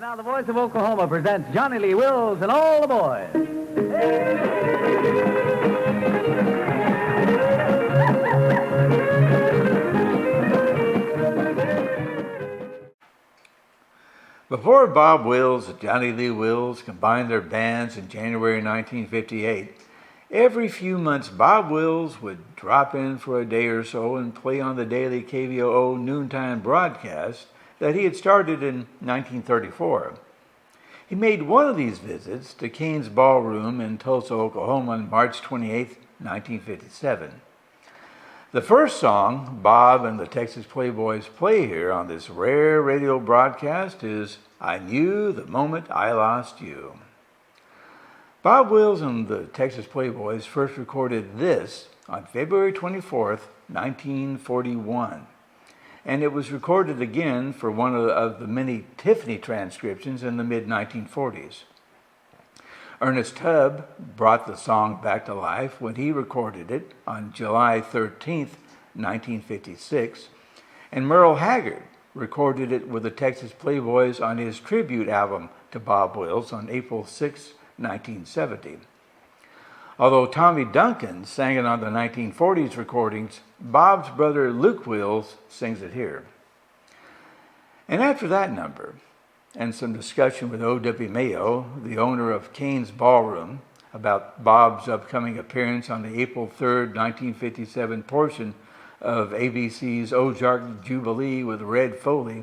now the voice of Oklahoma presents Johnny Lee Wills and all the boys. Before Bob Wills and Johnny Lee Wills combined their bands in January 1958, every few months Bob Wills would drop in for a day or so and play on the daily KVOO noontime broadcast that he had started in 1934. He made one of these visits to Cain's Ballroom in Tulsa, Oklahoma on March 28, 1957. The first song Bob and the Texas Playboys play here on this rare radio broadcast is I Knew the Moment I Lost You. Bob Wills and the Texas Playboys first recorded this on February 24, 1941. And it was recorded again for one of the many Tiffany transcriptions in the mid-1940s. Ernest Tubb brought the song back to life when he recorded it on July 13, 1956, and Merle Haggard recorded it with the Texas Playboys on his tribute album to Bob Wills on April 6, 1970. Although Tommy Duncan sang it on the 1940s recordings, Bob's brother Luke Wills sings it here. And after that number, and some discussion with O.W. Mayo, the owner of Cain's Ballroom, about Bob's upcoming appearance on the April 3, 1957 portion of ABC's Ozark Jubilee with Red Foley,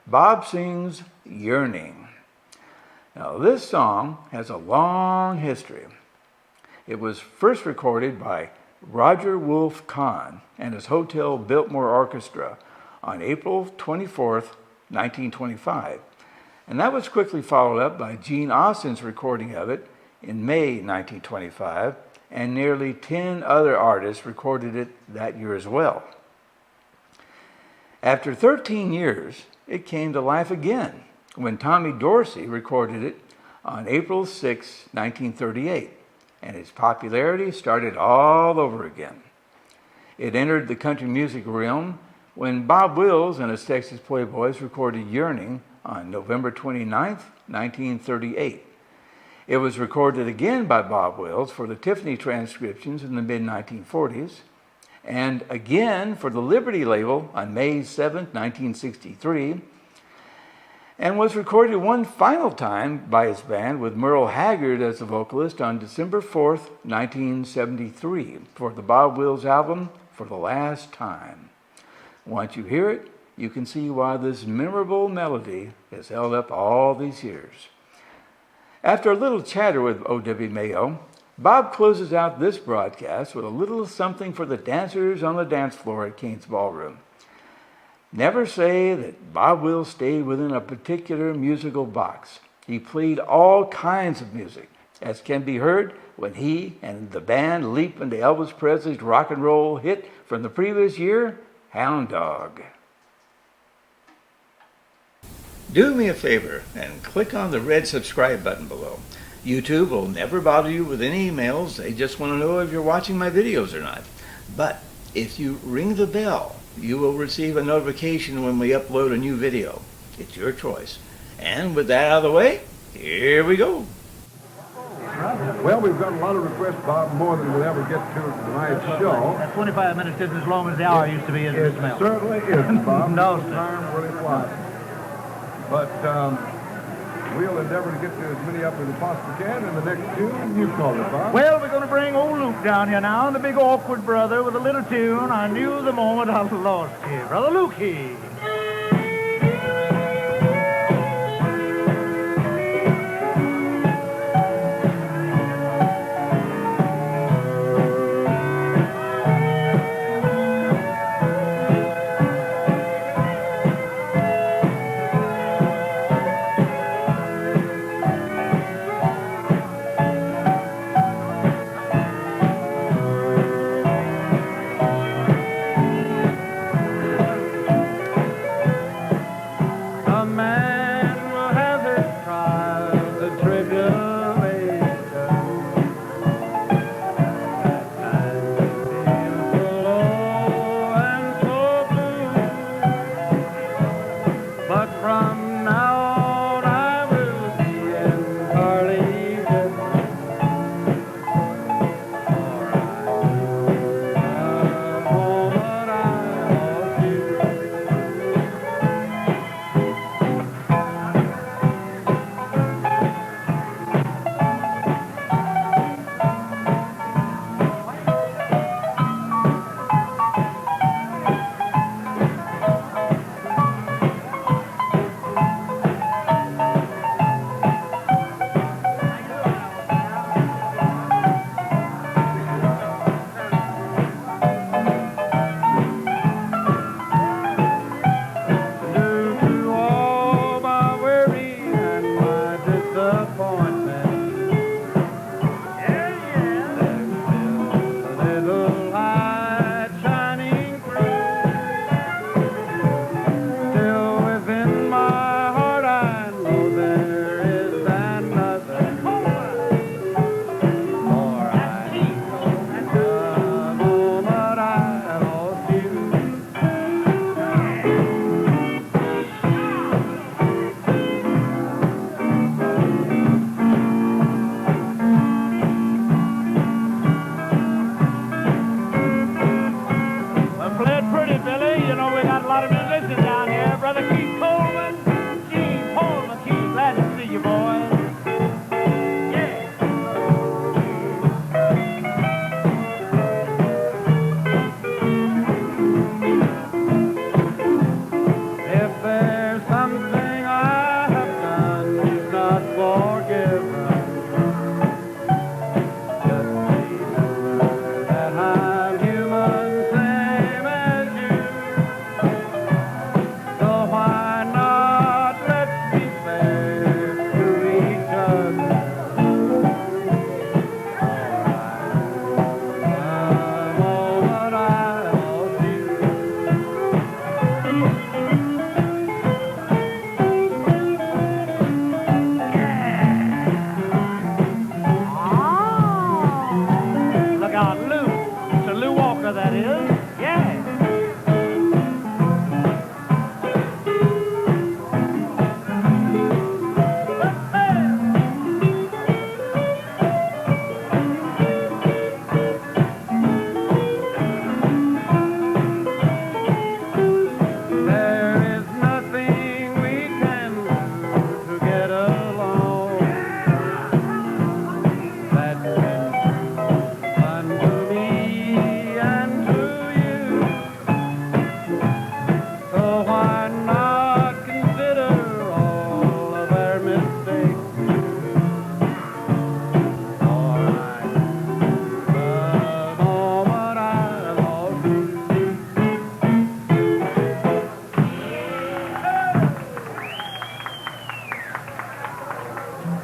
Bob sings Yearning. Now, this song has a long history. It was first recorded by Roger Wolf Kahn and his Hotel Biltmore Orchestra on April 24, 1925. And that was quickly followed up by Gene Austin's recording of it in May 1925, and nearly 10 other artists recorded it that year as well. After 13 years, it came to life again when Tommy Dorsey recorded it on April 6, 1938, and its popularity started all over again. It entered the country music realm when Bob Wills and his Texas Playboys recorded Yearning on November 29, 1938. It was recorded again by Bob Wills for the Tiffany Transcriptions in the mid-1940s, and again for the Liberty label on May 7, 1963, and was recorded one final time by his band with Merle Haggard as the vocalist on December 4, 1973, for the Bob Wills album For the Last Time. Once you hear it, you can see why this memorable melody has held up all these years. After a little chatter with O.W. Mayo, Bob closes out this broadcast with a little something for the dancers on the dance floor at Cain's Ballroom. Never say that Bob Wills stayed within a particular musical box. He played all kinds of music, as can be heard when he and the band leap into Elvis Presley's rock and roll hit from the previous year, Hound Dog. Do me a favor and click on the red subscribe button below. YouTube will never bother you with any emails. They just want to know if you're watching my videos or not. But if you ring the bell, you will receive a notification when we upload a new video. It's your choice. And with that out of the way, here we go. Well, we've got a lot of requests, Bob, more than we'll ever get to tonight's show. That 25 minutes isn't as long as the hour used to be, isn't it, Mel? It certainly is, Bob. No, time really flies. But we'll endeavor to get to as many up as we possibly can in the next tune. You call it, Bob. Well, we're going to bring old Luke down here now, and the big awkward brother with a little tune. I knew the moment I lost you. Brother Lukey.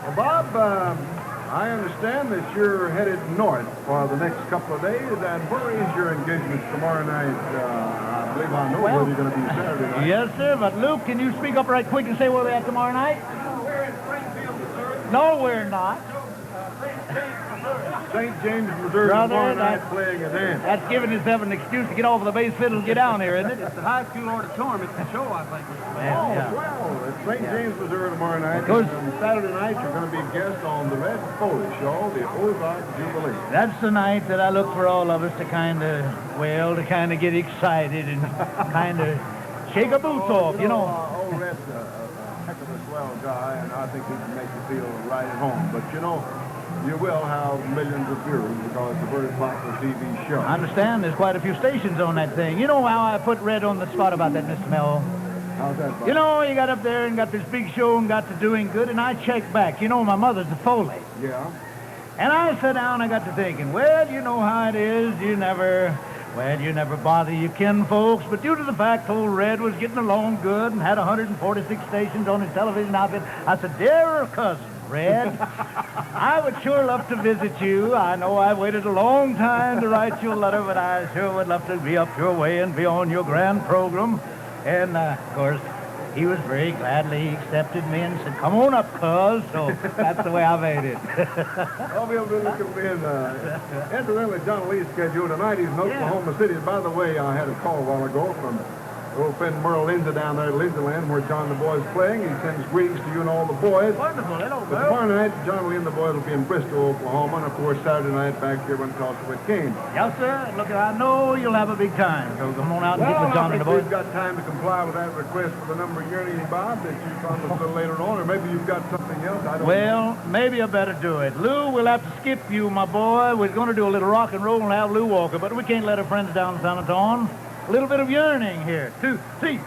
Well, Bob, I understand that you're headed north for the next couple of days, and where is your engagement tomorrow night? I believe I know where you're going to be Saturday night. Yes, sir, but Luke, can you speak up right quick and say where we're at tomorrow night? We're in Springfield, Missouri. No, we're not. St. James, Missouri, Brother, tomorrow night playing a dance. That's giving himself an excuse to get off of the bass fiddle and get down here, isn't it? It's the high school auditorium. It's the show, I think. Yeah. Well, it's St. James, Missouri tomorrow night. Of course. And Saturday night, you're going to be guest on the Red Foley Show, the Ozark Jubilee. That's the night that I look for all of us to kind of get excited and kind of shake our boots off, you know. Old Red's a heck of a swell guy, and I think he can make you feel right at home. But, you know, you will have millions of viewers because it's a very popular TV show. I understand there's quite a few stations on that thing. You know how I put Red on the spot about that, Mr. Mel? How's that, Bob? You know, you got up there and got this big show and got to doing good, and I checked back. You know, my mother's a Foley. Yeah. And I sat down and I got to thinking, well, you know how it is. You never bother your kin folks, but due to the fact old Red was getting along good and had 146 stations on his television outfit, I said, dear cousin, Red, I would sure love to visit you. I know I waited a long time to write you a letter, but I sure would love to be up your way and be on your grand program. And, of course, he was very gladly accepted me and said, come on up, cuz. So that's the way I made it. I'll be able to look at me incidentally, John Lee's schedule tonight. He's in Oklahoma City. And by the way, I had a call a while ago from old friend Merle Lindsay down there at Lindsayland where John and the boys playing. He sends greetings to you and all the boys. Wonderful. Hello, But tomorrow night, John Lee and the boys will be in Bristol, Oklahoma, and of course Saturday night back here in Tulsa with Cain. Yes, sir. Look, I know you'll have a big time. So come on out and get with John and the boys. We've got time to comply with that request for the number of Yearning, Bob, that you promised a little later on, or maybe you've got something else. I don't know. Well, maybe I better do it. Lou, we'll have to skip you, my boy. We're going to do a little rock and roll and have Lou Walker, but we can't let our friends down in San Antonio. A little bit of Yearning here. 2, 3.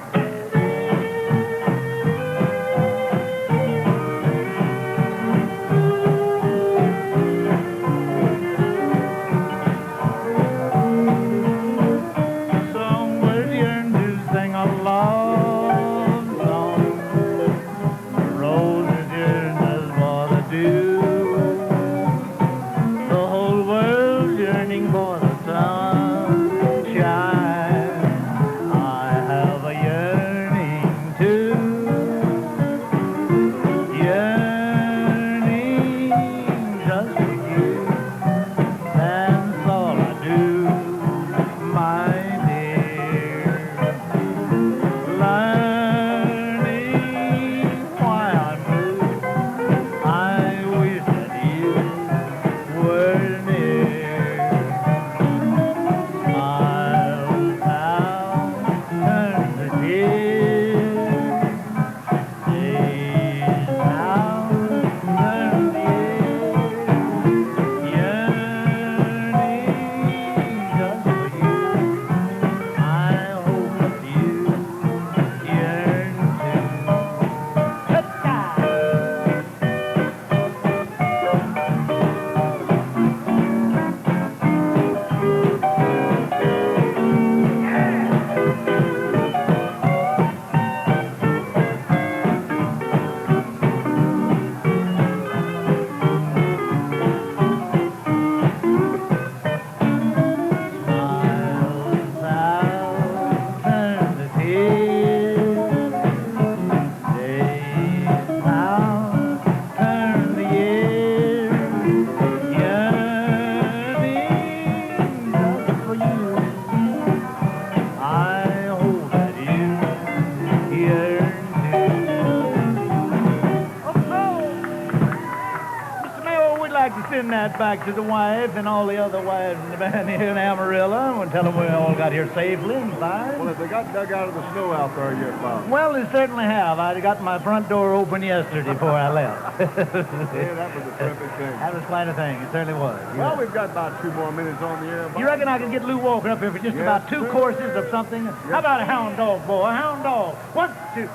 Back to the wife and all the other wives in the band here in Amarillo and tell them we all got here safely and fine. Well, if they got dug out of the snow out there yet, Bob? Well, they certainly have. I got my front door open yesterday before I left. Yeah, that was a terrific thing. That was quite a thing. It certainly was. Well, we've got about 2 more minutes on the air, Bob. You reckon I can get Lou Walker up here for just about 2 courses of something? How about a Hound Dog, boy? A Hound Dog. 1, 2.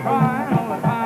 All the time.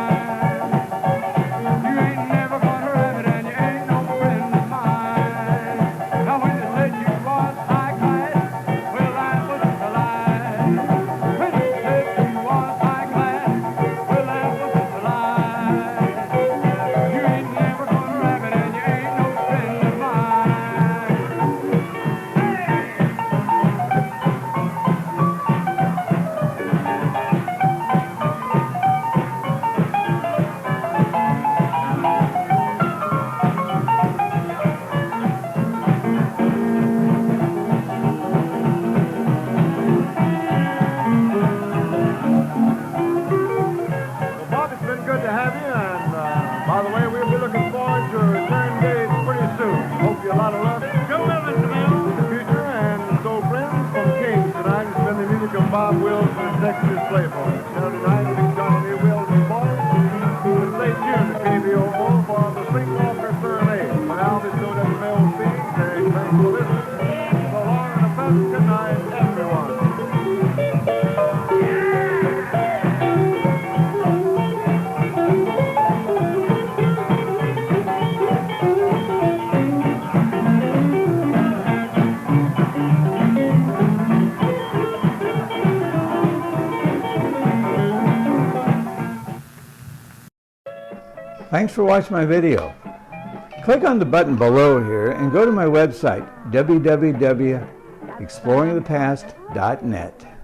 Thanks for watching my video. Click on the button below here and go to my website, www.exploringthepast.net.